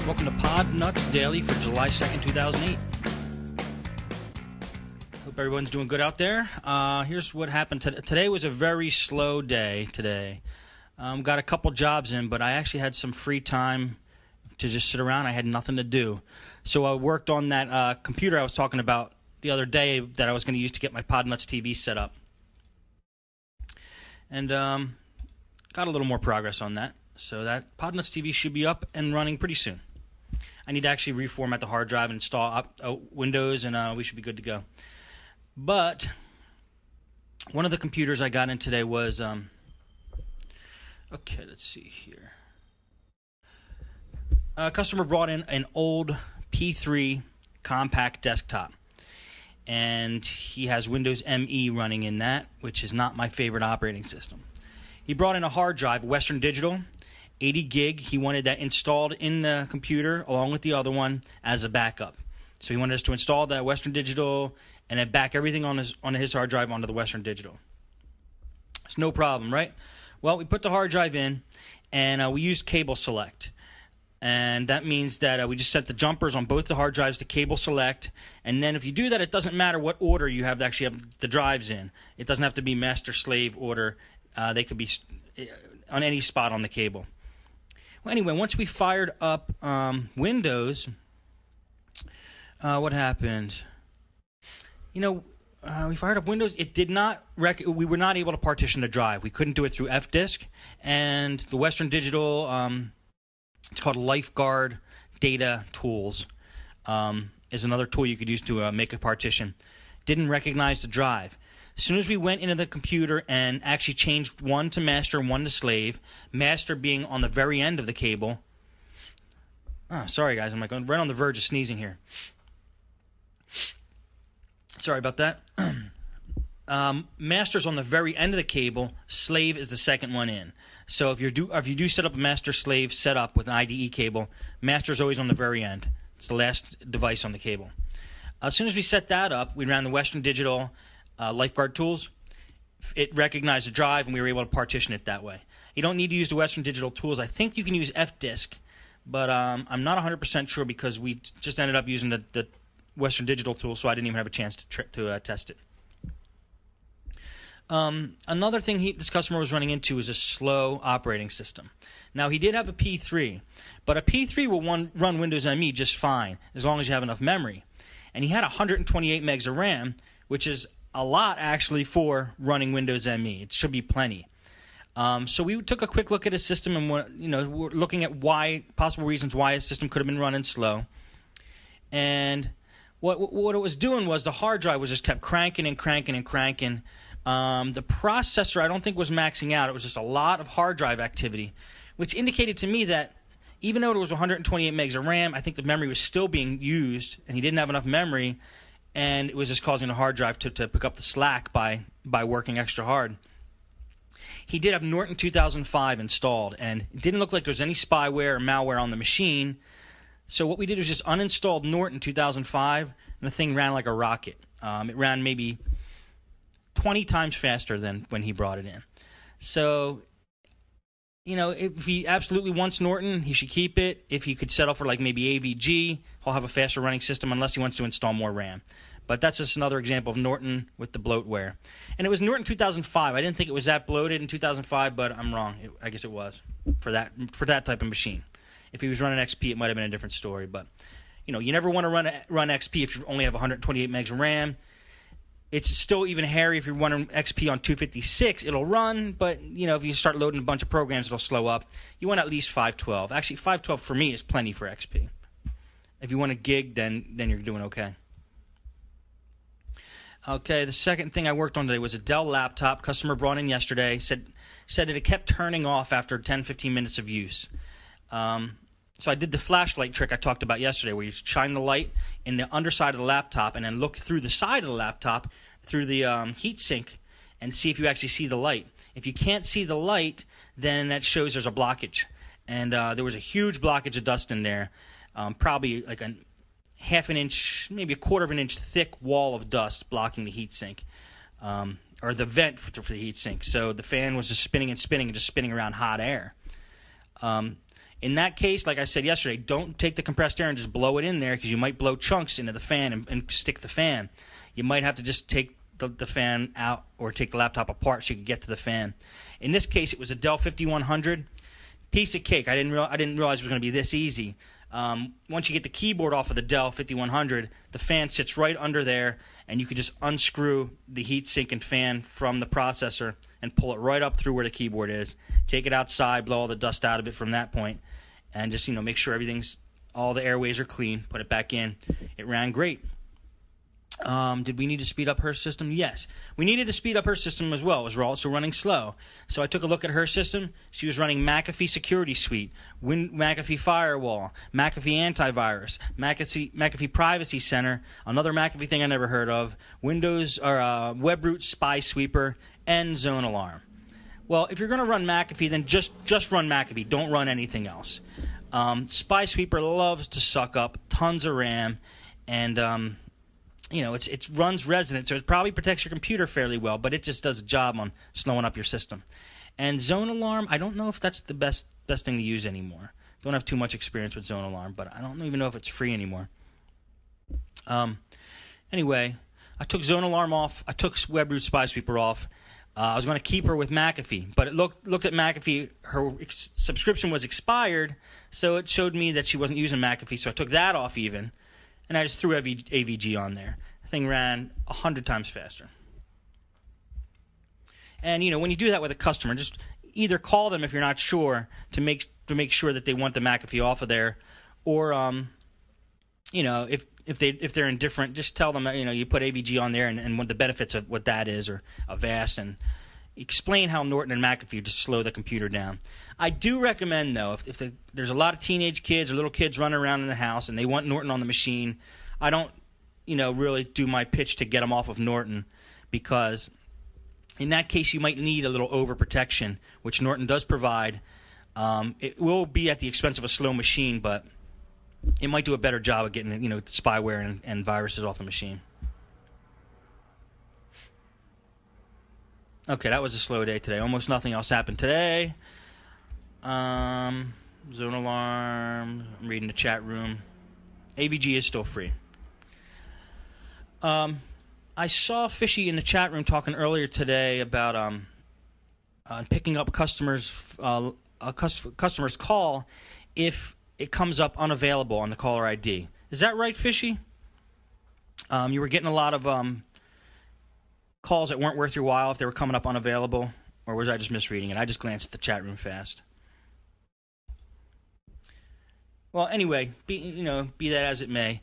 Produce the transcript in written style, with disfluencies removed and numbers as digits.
Welcome to Podnutz Daily for July 2nd, 2008. Hope everyone's doing good out there. Here's what happened. Today was a very slow day today. Got a couple jobs in, but I actually had some free time to just sit around. I had nothing to do. So I worked on that computer I was talking about the other day that I was going to use to get my Podnutz TV set up. And got a little more progress on that. So that Podnutz TV should be up and running pretty soon. I need to actually reformat the hard drive and install Windows, and we should be good to go. But one of the computers I got in today was, okay, let's see here. A customer brought in an old P3 compact desktop, and he has Windows ME running in that, which is not my favorite operating system. He brought in a hard drive, Western Digital, 80 gig. He wanted that installed in the computer along with the other one as a backup. So he wanted us to install that Western Digital and then back everything on his hard drive onto the Western Digital. It's no problem, right? Well, we put the hard drive in, and we used cable select. And that means that we just set the jumpers on both the hard drives to cable select. And then if you do that, it doesn't matter what order you have to actually have the drives in. It doesn't have to be master-slave order. They could be on any spot on the cable. Well, anyway, once we fired up Windows, what happened? We fired up Windows. It did not. We were not able to partition the drive. We couldn't do it through F-Disk, and the Western Digital. It's called Lifeguard Data Tools. Is another tool you could use to make a partition. Didn't recognize the drive. As soon as we went into the computer and actually changed one to master and one to slave, master being on the very end of the cable. Oh, sorry, guys. I'm like right on the verge of sneezing here. Sorry about that. Master's on the very end of the cable. Slave is the second one in. So if you do set up a master-slave setup with an IDE cable, master's always on the very end. It's the last device on the cable. As soon as we set that up, we ran the Western Digital Lifeguard tools. It recognized the drive, and we were able to partition it that way. You don't need to use the Western Digital tools. I think you can use F-Disk, but I'm not 100% sure because we just ended up using the Western Digital tool, so I didn't even have a chance to test it. Another thing this customer was running into is a slow operating system. Now, he did have a P3, but a P3 will run Windows ME just fine as long as you have enough memory. And he had 128 megs of RAM, which is a lot, actually, for running Windows ME. It should be plenty. So we took a quick look at his system, and we're looking at possible reasons why his system could have been running slow. And what it was doing was the hard drive was just kept cranking and cranking and cranking. The processor, I don't think, was maxing out. It was just a lot of hard drive activity, which indicated to me that even though it was 128 megs of RAM, I think the memory was still being used, and he didn't have enough memory. And it was just causing the hard drive to pick up the slack by working extra hard. He did have Norton 2005 installed, and it didn't look like there was any spyware or malware on the machine. So what we did was just uninstalled Norton 2005, and the thing ran like a rocket. It ran maybe 20 times faster than when he brought it in. So, if he absolutely wants Norton, he should keep it. If he could settle for like maybe AVG, he'll have a faster running system unless he wants to install more RAM. But that's just another example of Norton with the bloatware. And it was Norton 2005. I didn't think it was that bloated in 2005, but I'm wrong. I guess it was for that type of machine. If he was running XP, it might have been a different story. But, you never want to run XP if you only have 128 megs of RAM. It's still even hairy if you're running XP on 256. It'll run, but, if you start loading a bunch of programs, it'll slow up. You want at least 512. Actually, 512 for me is plenty for XP. If you want a gig, then you're doing okay. Okay, the second thing I worked on today was a Dell laptop. Customer brought in yesterday. Said that it kept turning off after 10, 15 minutes of use. So I did the flashlight trick I talked about yesterday, where you shine the light in the underside of the laptop and then look through the side of the laptop through the heat sink and see if you actually see the light. If you can't see the light, then that shows there's a blockage. And there was a huge blockage of dust in there, probably like a half an inch, maybe a quarter of an inch thick wall of dust blocking the heat sink, or the vent for the heat sink. So the fan was just spinning and spinning and just spinning around hot air. In that case, like I said yesterday, don't take the compressed air and just blow it in there because you might blow chunks into the fan and stick the fan. You might have to just take the fan out or take the laptop apart so you can get to the fan. In this case, it was a Dell 5100. Piece of cake. I didn't realize it was going to be this easy. Once you get the keyboard off of the Dell 5100, the fan sits right under there, and you can just unscrew the heatsink and fan from the processor and pull it right up through where the keyboard is. Take it outside, blow all the dust out of it from that point, and just make sure all the airways are clean. Put it back in. It ran great. Did we need to speed up her system? Yes. We needed to speed up her system as well. It was also running slow. So I took a look at her system. She was running McAfee Security Suite, McAfee Firewall, McAfee Antivirus, McAfee Privacy Center, another McAfee thing I never heard of, Windows or WebRoot Spy Sweeper, and Zone Alarm. Well, if you're going to run McAfee, then just run McAfee. Don't run anything else. Spy Sweeper loves to suck up tons of RAM, and it runs resonant, so it probably protects your computer fairly well, but it just does a job on slowing up your system. And Zone Alarm, I don't know if that's the best thing to use anymore. Don't have too much experience with Zone Alarm, but I don't even know if it's free anymore. Anyway, I took Zone Alarm off. I took WebRoot Spy Sweeper off. I was going to keep her with McAfee, but it looked at McAfee. Her subscription was expired, so it showed me that she wasn't using McAfee, so I took that off even. And I just threw AVG on there. The thing ran 100 times faster. And when you do that with a customer, just either call them if you're not sure to make sure that they want the McAfee off of there, or if they're indifferent, just tell them you put AVG on there and what the benefits of what that is, or Avast, and explain how Norton and McAfee just slow the computer down. I do recommend, though, if there's a lot of teenage kids or little kids running around in the house and they want Norton on the machine, I don't, really do my pitch to get them off of Norton, because in that case you might need a little overprotection, which Norton does provide. It will be at the expense of a slow machine, but it might do a better job of getting spyware and viruses off the machine. Okay, that was a slow day today. Almost nothing else happened today. Zone Alarm. I'm reading the chat room. AVG is still free. I saw Fishy in the chat room talking earlier today about picking up customer's call if it comes up unavailable on the caller ID. Is that right, Fishy? You were getting a lot of calls that weren't worth your while if they were coming up unavailable, or was I just misreading it? I just glanced at the chat room fast. Well, anyway, be that as it may,